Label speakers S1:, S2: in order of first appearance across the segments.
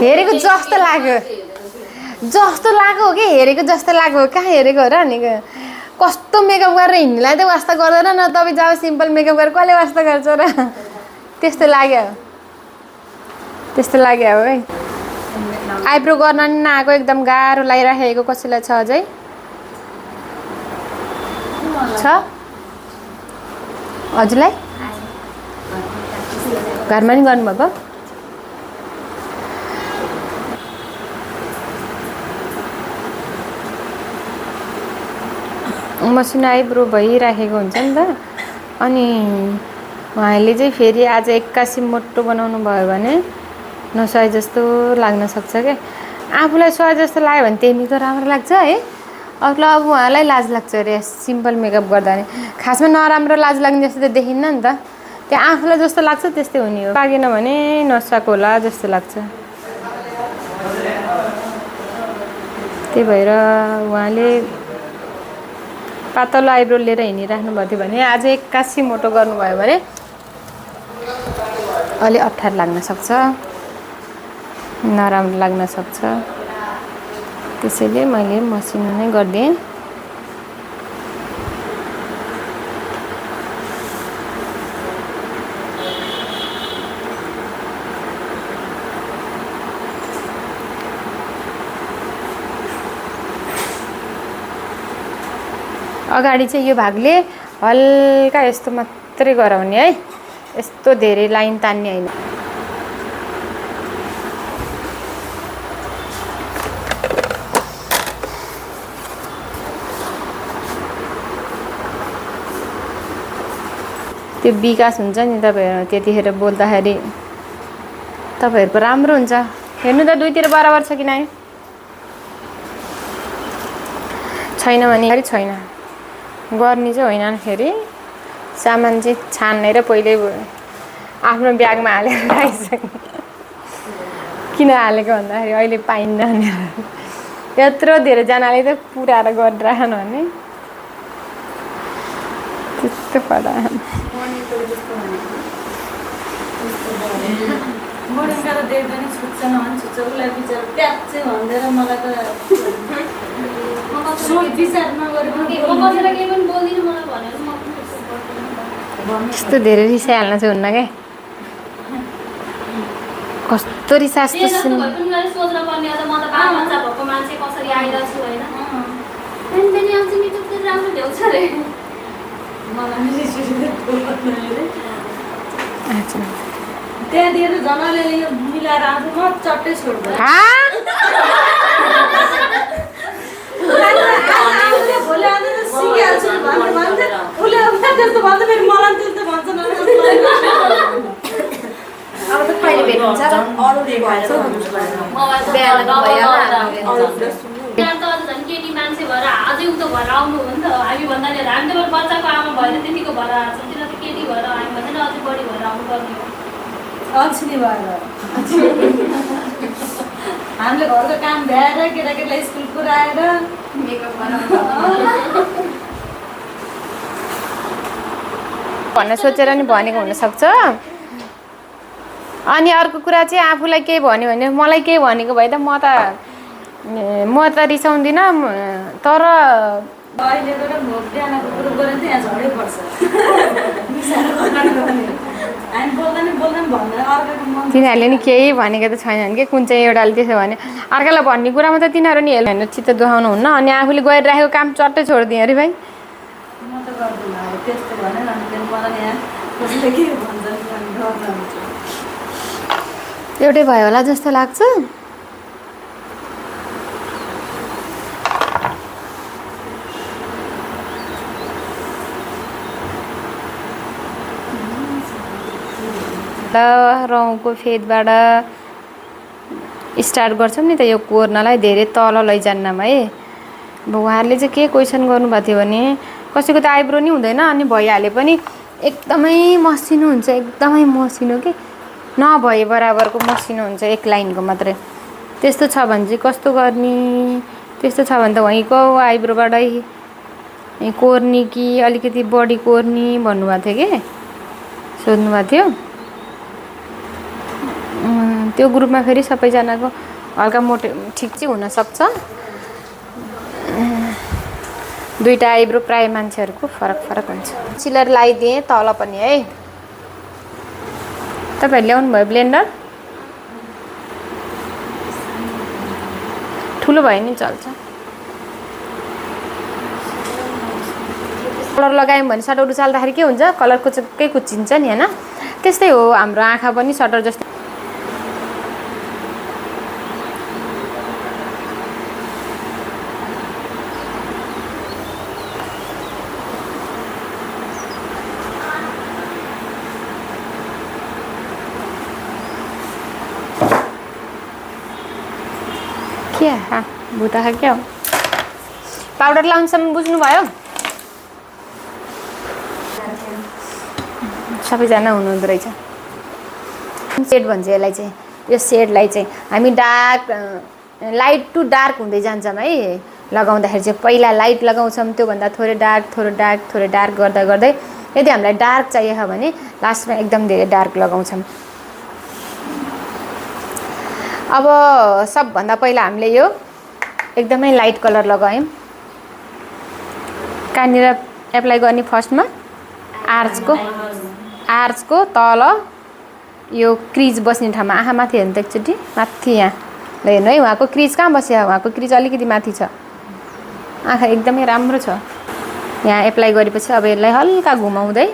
S1: हेरेको जस्तो लाग्यो कि हेरेको जस्तो लाग्यो कहाँ हेरेको हो र अनि कस्तो मेकअप गरेर हिँड्नेलाई त वास्ता गर्दैन न तपाईँ जब सिम्पल मेकअप गरेर कसले वास्ता गर्छ र त्यस्तो लाग्यो है आइब्रो गर्न नि नआएको एकदम गाह्रो लागिराखेको कसैलाई छ अझै छ हजुरलाई घरमा नि गर्नुभएको मसिनो आइब्रो भइराखेको हुन्छ नि त अनि उहाँले चाहिँ फेरि आज 81 मोटो बनाउनु भयो भने नसहे जस्तो लाग्न सक्छ क्या आफूलाई सहे जस्तो लाग्यो भने त्यही त राम्रो लाग्छ है अरूलाई अब उहाँलाई लाज लाग्छ अरे सिम्पल मेकअप गर्दा नि खासमा नराम्रो लाज लाग्ने जस्तो त देखिन्न नि त त्यहाँ आफूलाई जस्तो लाग्छ त्यस्तै हुने हो लागेन भने नसकेको होला जस्तो लाग्छ त्यही भएर उहाँले पातलो आइब्रो लिएर हिँडिराख्नु भएको थियो भने आज 81 मोटो गर्नुभयो भने अलि अप्ठ्यारो लाग्न सक्छ नराम्रो लाग्न सक्छ त्यसैले मैले मसिनो नै गरिदिएँ अगाडि चाहिँ यो भागले हल्का यस्तो मात्रै गराउने है यस्तो धेरै लाइन तान्ने हैन त्यो विकास हुन्छ नि तपाईहरु त्यतिखेर बोल्दाखेरि तपाईहरुको राम्रो हुन्छ हेर्नु त दुईतिर बराबर छ कि नै छैन भने छैन गर्ने चाहिँ होइन फेरि सामान चाहिँ छानेर पहिले आफ्नो ब्यागमा हालेर राखिसक्ने किन हालेको भन्दाखेरि अहिले पाइन्न भनेर यत्रो धेरै जनाले त पुराएर गरिराख्नु भने त्यस्तो पढा
S2: मोडका त देख्दैन छुट्छ नभन्छ छुट्छ उसलाई बिचार प्याच चाहिँ भन्दैन मलाई त सोच विचार नगरेको म बसेर केही पनि बोल्दिनँ मलाई भनेर म
S1: त्यस्तो धेरै रिसाइहाल्न चाहिँ हुन्न क्या कस्तो रिसास
S2: सोच्न पर्ने अझ म त बाल बच्चा भएको मान्छे कसरी आइरहेको छु होइन त्यहाँदेखि आउँछ मिठो फेरि राम्रो ल्याउँछ अरे मलाई त्यहाँदेखि जनाले यो मिलाएर आउँछ म चट्टै छोड्दैन भोलि आउँदा त सिकिहाल्छु भन्छ उसले त्यस्तो भन्छ फेरि मलाई त्यस्तो भन्छ
S1: अब त कहिले भेट हुन्छ र अरूले भन्छ
S2: त्यहाँ त अझ झन् केटी मान्छे भएर अझै उतो भएर आउनु हो नि त हामी भन्दा नि हामी त बच्चाको आमा भएर त्यतिको भएर आएको छौँ त केटी भएर हामी भन्दा अझै बढी भएर आउनु पर्ने हो अल्छिनी भएर हामीले घरको काम भ्याएर केटाकेटीलाई स्कुल पुऱ्याएर मेकअप
S1: भन्न सोचेर नि भनेको हुनसक्छ अनि अर्को कुरा चाहिँ आफूलाई केही भन्यो भने मलाई केही भनेको भए त म त रिसाउँदिनँ तर
S2: अहिलेको र बिहानको कुरो गरेर चाहिँ यहाँ झडै पर्छ
S1: तिनीहरूले नि केही भनेको त छैन कि कुन चाहिँ एउटाले त्यसो भने अर्कालाई भन्ने कुरामा त तिनीहरू नि हेर्नु होइन चित्त दुखाउनु हुन्न अनि आफूले गरिराखेको काम चट्टै छोडिदिएँ अरे भाइ
S2: म त गर्दिनँ अब त्यस्तो भनेर अनि मलाई यहाँ कसैले के भन्छ नि डर हुन्छ
S1: एउटै भयो होला जस्तो लाग्छ रौँको फेदबाट स्टार्ट गर्छौँ नि त यो कोर्नलाई धेरै तल लैजान्नमा है अब उहाँहरूले चाहिँ के क्वेसन गर्नुभएको थियो भने कसैको त आइब्रो नि हुँदैन अनि भइहाले पनि एकदमै मसिनो हुन्छ एकदमै मसिनो कि नभए बराबरको मसिनो हुन्छ एक लाइनको मात्रै त्यस्तो छ भने चाहिँ कस्तो गर्ने त्यस्तो छ भने त वहीँको आइब्रोबाटै कोर्ने कि अलिकति बढी कोर्ने भन्नुभएको थियो कि सोध्नुभएको थियो त्यो ग्रुपमा फेरि सबैजनाको हल्का मोटे ठिक चाहिँ हुनसक्छ। दुईवटा आइब्रो प्रायः मान्छेहरूको फरक फरक हुन्छ। कन्सिलर लगाइदिएँ तल पनि है। तपाईँहरू ल्याउनु भयो ब्लेन्डर? ठुलो भयो नि चल्छ। कलर लगायौँ भने सटर उचाल्दाखेरि के हुन्छ, कलरको चुक्कै कुच्चिन्छ नि होइन। त्यस्तै हो हाम्रो आँखा पनि सटर जस्तै। के भुता खा क्या हो? पाउडर लाउनुसम्म बुझ्नुभयो? सबैजना हुनुहुँदो रहेछ। सेड भन्छ यसलाई चाहिँ। यो सेडलाई चाहिँ हामी डार्क लाइट टु डार्क हुँदै जान्छौँ है लगाउँदाखेरि चाहिँ। पहिला लाइट लगाउँछौँ, त्योभन्दा थोरै डार्क थोरै डार्क गर्दा गर्दै यदि हामीलाई डार्क चाहियो भने लास्टमा एकदम धेरै डार्क लगाउँछौँ। अब सबभन्दा पहिला हामीले यो एकदमै लाइट कलर लगायौँ। कहाँनिर एप्लाई गर्ने फर्स्टमा? आर्चको तल यो क्रिज बस्ने ठाउँमा। आँखा माथि हेर्नु त एकचोटि, माथि यहाँ ल हेर्नु है। उहाँको क्रिज कहाँ बस्यो? उहाँको क्रिज अलिकति माथि छ। आँखा एकदमै राम्रो छ। यहाँ एप्लाई गरेपछि अब यसलाई हल्का घुमाउँदै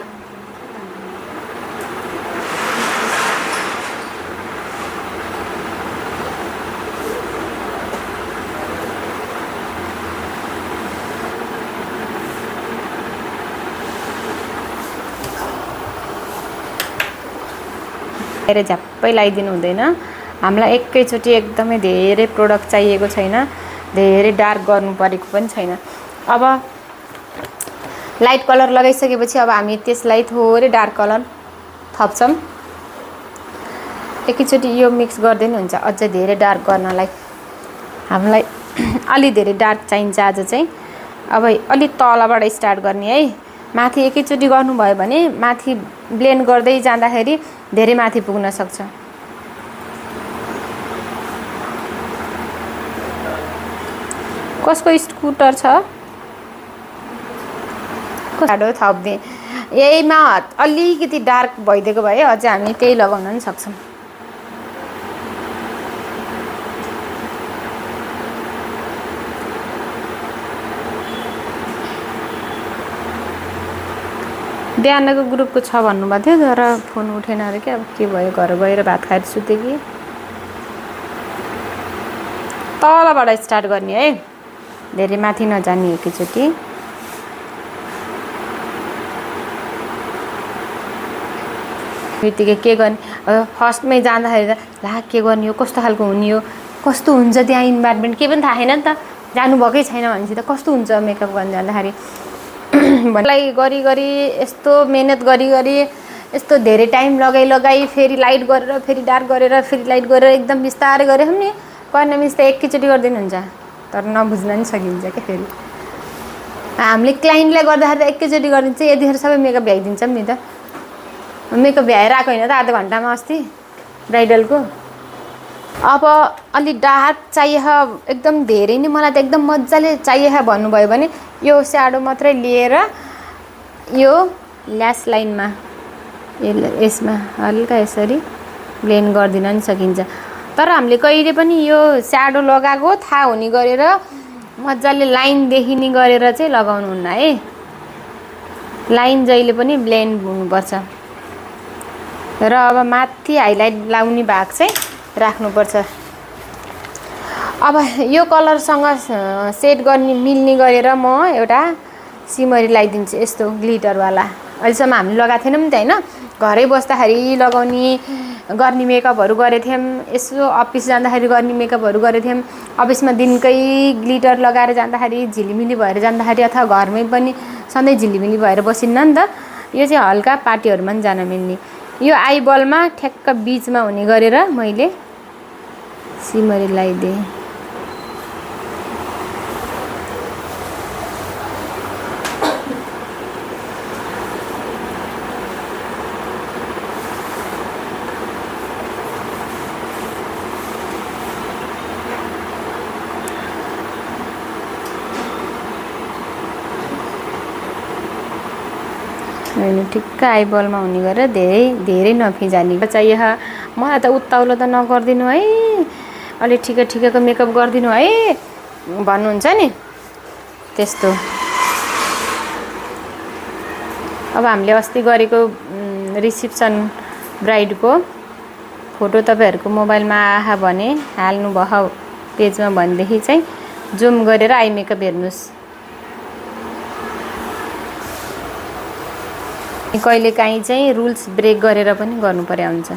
S1: धेरै झ्याप्पै लगाइदिनु हुँदैन। हामीलाई एकैचोटि एकदमै धेरै प्रोडक्ट चाहिएको छैन, धेरै डार्क गर्नु परेको पनि छैन। अब लाइट कलर लगाइसकेपछि अब हामी त्यसलाई थोरै डार्क कलर थप्छौँ। एकैचोटि यो मिक्स गर्दै नि हुन्छ। अझ धेरै डार्क गर्नलाई हामीलाई अलि धेरै डार्क चाहिन्छ आज चाहिँ। अब अलि तलबाट स्टार्ट गर्ने है। माथि एकैचोटि गर्नुभयो भने माथि ब्लेन्ड गर्दै जाँदाखेरि धेरै माथि पुग्न सक्छ। कसको स्कुटर छ? साडो थप्दिएँ। यहीमा अलिकति डार्क भइदिएको भए अझ हामी त्यही लगाउन पनि सक्छौँ। बिहानको ग्रुपको छ भन्नुभएको थियो तर फोन उठेन अरे क्या। अब के भयो, घर गएर भात खाएर सुतेँ कि। तलबाट स्टार्ट गर्ने है, धेरै माथि नजाने एकैचोटि। बित्तिकै के गर्ने, अब फर्स्टमै जाँदाखेरि त ला के गर्ने हो, कस्तो खालको हुने हो, कस्तो हुन्छ त्यहाँ इन्भाइरोमेन्ट केही पनि थाहा छैन नि त। जानुभएकै छैन भनेपछि त कस्तो हुन्छ मेकअप गर्न जाँदाखेरि भन्नलाई गरी यस्तो मेहनत गरी यस्तो धेरै टाइम लगाई फेरि लाइट गरेर फेरि डार्क गरेर फेरि लाइट गरेर एकदम बिस्तारै गऱ्यो नि। गर्ने मिस त एकैचोटि गरिदिनु हुन्छ तर नबुझ्न नि सकिन्छ क्या। फेरि हामीले क्लाइन्टलाई गर्दाखेरि त एकैचोटि गरिदिन्छ। यतिखेर सबै मेकअप भ्याइदिन्छौँ नि त। मेकअप भ्याएर आएको होइन त आधा घन्टामा अस्ति ब्राइडलको। अब अलि डार्क चाहियो एकदम धेरै नै, मलाई त एकदम मजाले चाहियो भन्नुभयो भने यो स्याडो मात्रै लिएर यो ल्यास लाइनमा यसमा हल्का यसरी ब्लेन्ड गरिदिन नि सकिन्छ। तर हामीले कहिले पनि यो स्याडो लगाएको थाहा हुने गरेर मजाले लाइन देखिने गरेर चाहिँ लगाउनु हुन्न है। लाइन जहिले पनि ब्लेन्ड हुनुपर्छ। र अब माथि हाइलाइट लाउने भाग चाहिँ राख्नुपर्छ। अब यो कलरसँग सेट गर्ने मिल्ने गरेर म एउटा सिमरी लगाइदिन्छु यस्तो ग्लिटरवाला। अहिलेसम्म हामीले लगाएको थिएनौँ नि त होइन। घरै बस्दाखेरि गर्ने मेकअपहरू गरेको थियौँ। यसो अफिस जाँदाखेरि गर्ने मेकअपहरू गरेको थियौँ। अफिसमा दिनकै ग्लिटर लगाएर जाँदाखेरि झिलिमिली भएर जाँदाखेरि अथवा घरमै पनि सधैँ झिलिमिली भएर बसिन्न नि त। यो चाहिँ हल्का पार्टीहरूमा पनि जान मिल्ने। यो आइबलमा ठ्याक्क बिचमा हुने गरेर मैले सिमरी लगाइदिएँ। अनि ठिक्क आइबलमा हुने गरेर धेरै धेरै नफिजानी चाहियो। मलाई त उत्ताउलो त नगरिदिनु है, अलिक ठिकै ठिकैको मेकअप गरिदिनु है भन्नुहुन्छ नि, त्यस्तो। अब हामीले अस्ति गरेको रिसेप्सन ब्राइडको फोटो तपाईँहरूको मोबाइलमा आहा भने हाल्नुभयो पेजमा भनेदेखि चाहिँ जुम गरेर आई मेकअप हेर्नुहोस्। कहिलेकाहीँ चाहिँ रुल्स ब्रेक गरेर पनि गर्नु पर्या हुन्छ।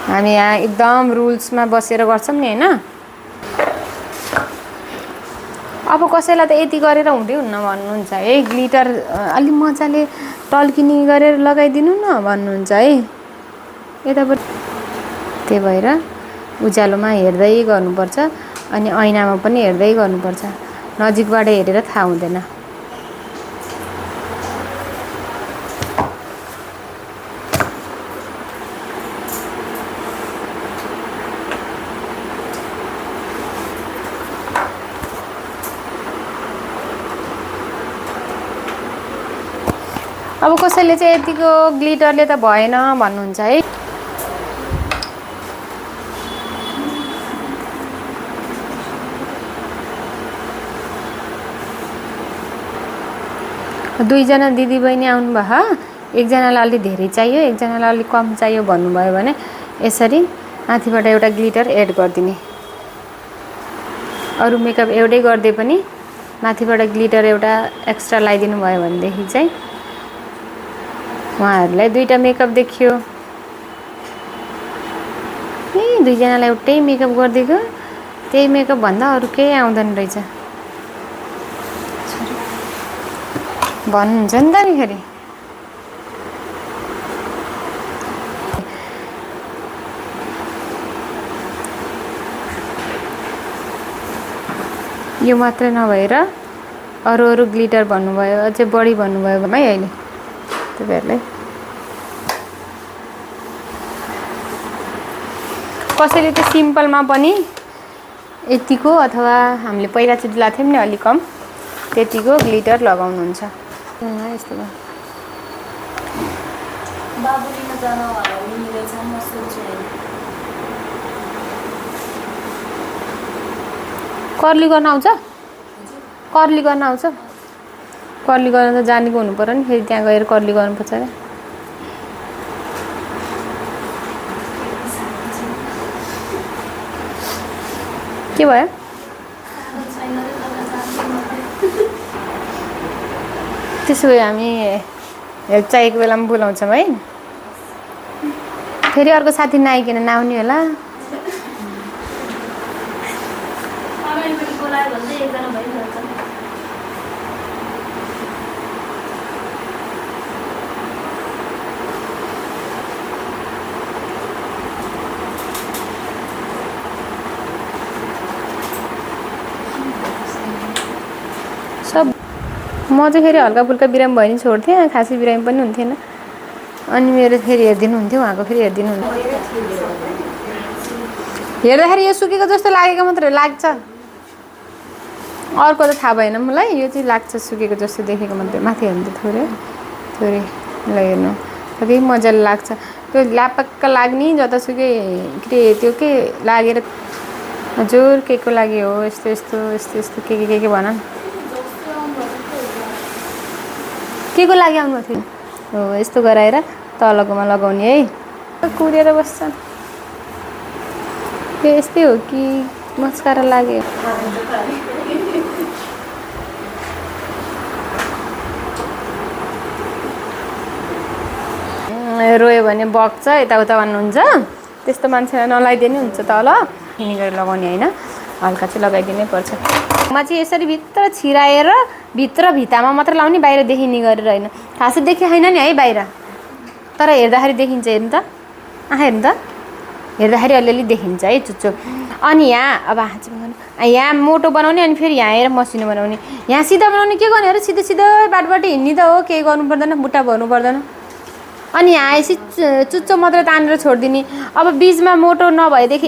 S1: हामी यहाँ एकदम रुल्समा बसेर गर्छौँ नि, होइन? अब कसैलाई त यति गरेर हुँदै हुन्न भन्नुहुन्छ है, ग्लिटर अलि मजाले टल्किनी गरेर लगाइदिनु न भन्नुहुन्छ है यताबाट। त्यही भएर उज्यालोमा हेर्दै गर्नुपर्छ, अनि ऐनामा पनि हेर्दै गर्नुपर्छ, नजिकबाट हेरेर थाहा हुँदैन। अब कसैले चाहिँ यतिको ग्लिटरले त भएन भन्नुहुन्छ है। दुईजना दिदीबहिनी आउनुभयो, एकजनालाई अलि धेरै चाहियो, एकजनालाई अलिक कम चाहियो भन्नुभयो भने यसरी माथिबाट एउटा ग्लिटर एड गरिदिने। अरू मेकअप एउटै गर्दै पनि माथिबाट ग्लिटर एउटा एक्स्ट्रा लगाइदिनु भयो भनेदेखि चाहिँ उहाँहरूलाई दुईटा मेकअप देखियो। दुईजनालाई एउटै मेकअप गरिदिएको, त्यही मेकअप भन्दा अरू केही आउँदैन रहेछ भन्नुहुन्छ नि त नि फेरि। यो मात्रै नभएर अरू अरू ग्लिटर भन्नुभयो, अझै बढी भन्नुभयो है अहिले तपाईँहरूलाई। कसैले त सिम्पलमा पनि यतिको अथवा हामीले पहिलाचोटि लगाएको थियौँ नि अलिक कम त्यतिको ग्लिटर लगाउनुहुन्छ। यस्तो भयो कर्ली गर्न आउँछ? कर्ली गर्न आउँछ? कर्ली गर्न त जानेको हुनु पर्यो नि, फेरि त्यहाँ गएर कर्ली गर्नुपर्छ क्या। के भयो? त्यसो भए हामी हेल्प चाहिएको बेलामा बोलाउँछौँ है। फेरि अर्को साथी नआइकन नआउने होला। सब म चाहिँ फेरि हल्का फुल्का बिरामी भयो नि छोड्थेँ, खासी बिरामी पनि हुन्थेन। अनि मेरो फेरि हेरिदिनु हुन्थ्यो, उहाँको फेरि हेरिदिनु हुन्थ्यो। हेर्दाखेरि यो सुकेको जस्तो लागेको मात्रै लाग्छ, अर्को त थाहा भएन मलाई। यो चाहिँ लाग्छ सुकेको जस्तो देखेको मात्रै। माथि हेर्नु त थोरै थोरै ल हेर्नु कति मजाले लाग्छ। त्यो ल्यापक्क लाग्ने जतासुकै त्यो के लागेर हजुर के को लागि हो यस्तो यस्तो यस्तो यस्तो के भन न, के को लागि आउनुभएको थियो? हो यस्तो गराएर तलकोमा लगाउने है, कुरेर बस्छन्। यो यस्तै हो कि मस्कारा लाग्यो? रोयो भने बग्छ, यताउता भन्नुहुन्छ। त्यस्तो मान्छेलाई नलाइदिने हुन्छ तल भिनेगर लगाउने होइन, हल्का चाहिँ लगाइदिनै पर्छ। म चाहिँ यसरी भित्र छिराएर भित्र भित्तामा मात्र लाउने, बाहिर देखिने गरेर होइन। खासै देखि छैन नि है बाहिर, तर हेर्दाखेरि देखिन्छ। हेर्नु त, हेर्नु त, हेर्दाखेरि अलिअलि देखिन्छ है चुच्चो। अनि यहाँ अब यहाँ मोटो बनाउने, अनि फेरि यहाँ आएर मसिनो बनाउने। यहाँ सिधा बनाउने के गर्ने? अरे सिधै सिधै बाटोबाट हिँड्ने त हो, केही गर्नु पर्दैन, बुट्टा भर्नु पर्दैन। अनि यहाँ आएपछि चुच्चो मात्रै तानेर छोडिदिने। अब बिचमा मोटो नभएदेखि